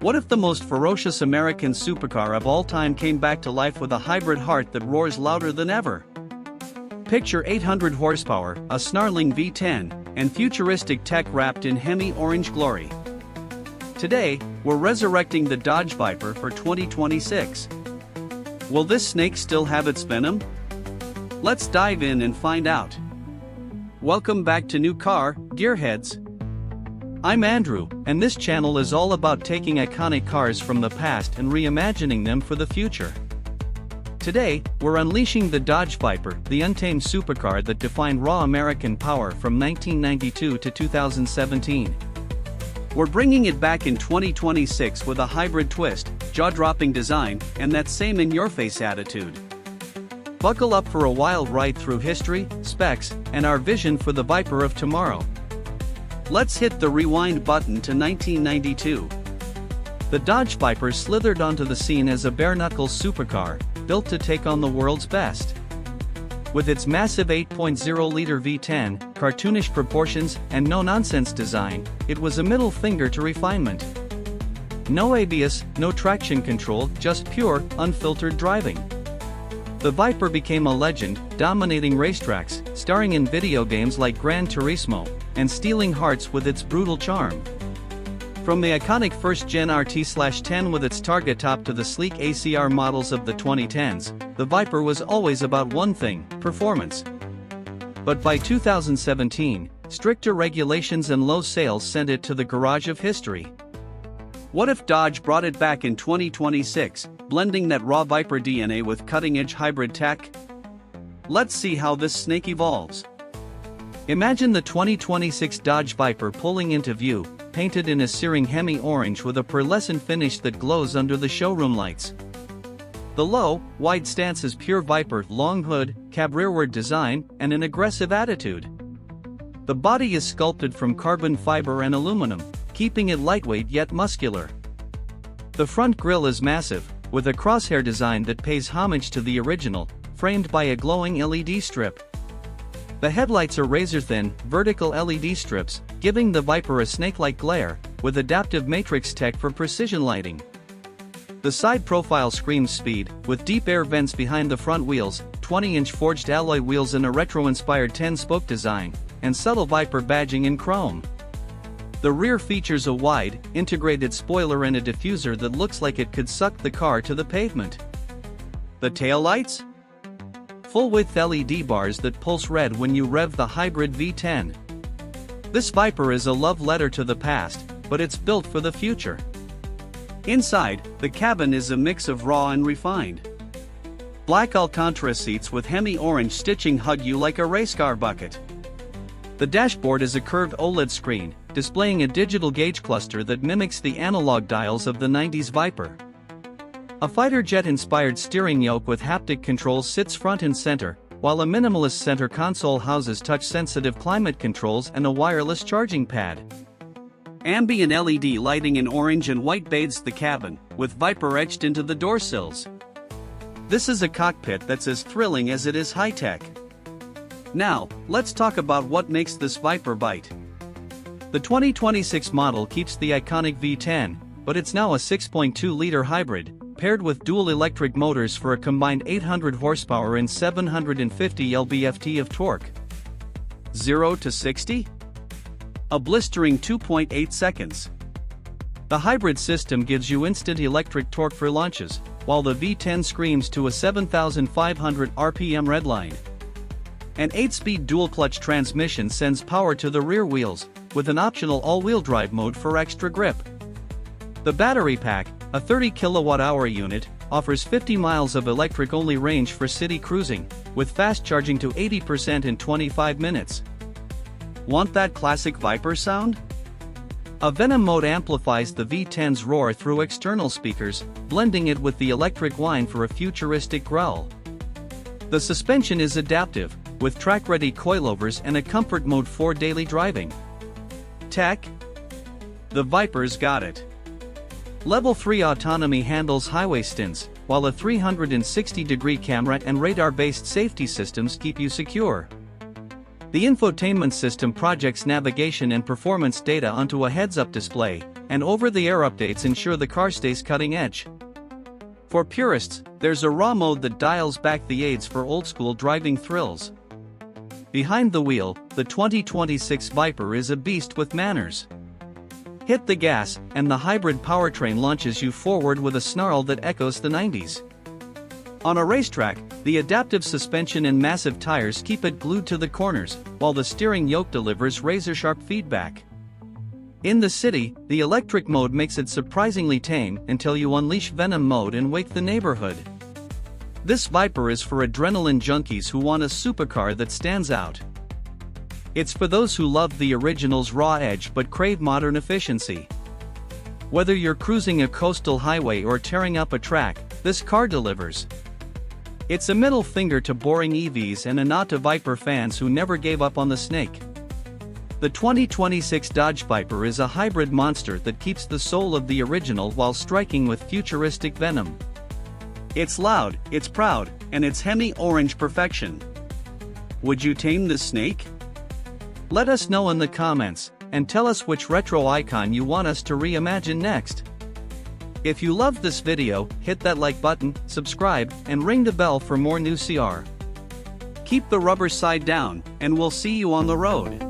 What if the most ferocious American supercar of all time came back to life with a hybrid heart that roars louder than ever? Picture 800 horsepower, a snarling V10, and futuristic tech wrapped in Hemi orange glory. Today, we're resurrecting the Dodge Viper for 2026. Will this snake still have its venom? Let's dive in and find out. Welcome back to New Car, Gearheads. I'm Andrew, and this channel is all about taking iconic cars from the past and reimagining them for the future. Today, we're unleashing the Dodge Viper, the untamed supercar that defined raw American power from 1992 to 2017. We're bringing it back in 2026 with a hybrid twist, jaw-dropping design, and that same in-your-face attitude. Buckle up for a wild ride through history, specs, and our vision for the Viper of tomorrow. Let's hit the rewind button to 1992. The Dodge Viper slithered onto the scene as a bare-knuckles supercar, built to take on the world's best. With its massive 8.0-liter V10, cartoonish proportions, and no-nonsense design, it was a middle finger to refinement. No ABS, no traction control, just pure, unfiltered driving. The Viper became a legend, dominating racetracks, starring in video games like Gran Turismo, and stealing hearts with its brutal charm. From the iconic first-gen RT/10 with its target top to the sleek ACR models of the 2010s, the Viper was always about one thing: performance. But by 2017, stricter regulations and low sales sent it to the garage of history. What if Dodge brought it back in 2026, blending that raw Viper DNA with cutting-edge hybrid tech? Let's see how this snake evolves. Imagine the 2026 Dodge Viper pulling into view, painted in a searing Hemi orange with a pearlescent finish that glows under the showroom lights. The low, wide stance is pure Viper, long hood, cab rearward design, and an aggressive attitude. The body is sculpted from carbon fiber and aluminum, keeping it lightweight yet muscular. The front grille is massive, with a crosshair design that pays homage to the original, framed by a glowing LED strip. The headlights are razor-thin, vertical LED strips, giving the Viper a snake-like glare, with adaptive matrix tech for precision lighting. The side profile screams speed, with deep air vents behind the front wheels, 20-inch forged alloy wheels and a retro-inspired 10-spoke design, and subtle Viper badging in chrome. The rear features a wide, integrated spoiler and a diffuser that looks like it could suck the car to the pavement. The taillights? Full-width LED bars that pulse red when you rev the hybrid V10. This Viper is a love letter to the past, but it's built for the future. Inside, the cabin is a mix of raw and refined. Black Alcantara seats with Hemi orange stitching hug you like a race car bucket. The dashboard is a curved OLED screen, displaying a digital gauge cluster that mimics the analog dials of the 90s Viper. A fighter jet-inspired steering yoke with haptic controls sits front and center, while a minimalist center console houses touch-sensitive climate controls and a wireless charging pad. Ambient LED lighting in orange and white bathes the cabin, with Viper etched into the door sills. This is a cockpit that's as thrilling as it is high-tech. Now, let's talk about what makes this Viper bite. The 2026 model keeps the iconic V10, but it's now a 6.2-liter hybrid, paired with dual electric motors for a combined 800 horsepower and 750 lb-ft of torque. 0 to 60? A blistering 2.8 seconds. The hybrid system gives you instant electric torque for launches, while the V10 screams to a 7,500 RPM redline. An 8-speed dual-clutch transmission sends power to the rear wheels, with an optional all-wheel drive mode for extra grip. The battery pack, a 30 kWh unit, offers 50 miles of electric-only range for city cruising, with fast charging to 80% in 25 minutes. Want that classic Viper sound? A Venom mode amplifies the V10's roar through external speakers, blending it with the electric whine for a futuristic growl. The suspension is adaptive, with track-ready coilovers and a comfort mode for daily driving. Tech? The Viper's got it. Level 3 autonomy handles highway stints, while a 360-degree camera and radar-based safety systems keep you secure. The infotainment system projects navigation and performance data onto a heads-up display, and over-the-air updates ensure the car stays cutting edge. For purists, there's a raw mode that dials back the aids for old-school driving thrills. Behind the wheel, the 2026 Viper is a beast with manners. Hit the gas, and the hybrid powertrain launches you forward with a snarl that echoes the 90s. On a racetrack, the adaptive suspension and massive tires keep it glued to the corners, while the steering yoke delivers razor-sharp feedback. In the city, the electric mode makes it surprisingly tame until you unleash Venom mode and wake the neighborhood. This Viper is for adrenaline junkies who want a supercar that stands out. It's for those who love the original's raw edge but crave modern efficiency. Whether you're cruising a coastal highway or tearing up a track, this car delivers. It's a middle finger to boring EVs and a nod to Viper fans who never gave up on the snake. The 2026 Dodge Viper is a hybrid monster that keeps the soul of the original while striking with futuristic venom. It's loud, it's proud, and it's Hemi-orange perfection. Would you tame this snake? Let us know in the comments, and tell us which retro icon you want us to reimagine next. If you loved this video, hit that like button, subscribe, and ring the bell for more new CR. Keep the rubber side down, and we'll see you on the road.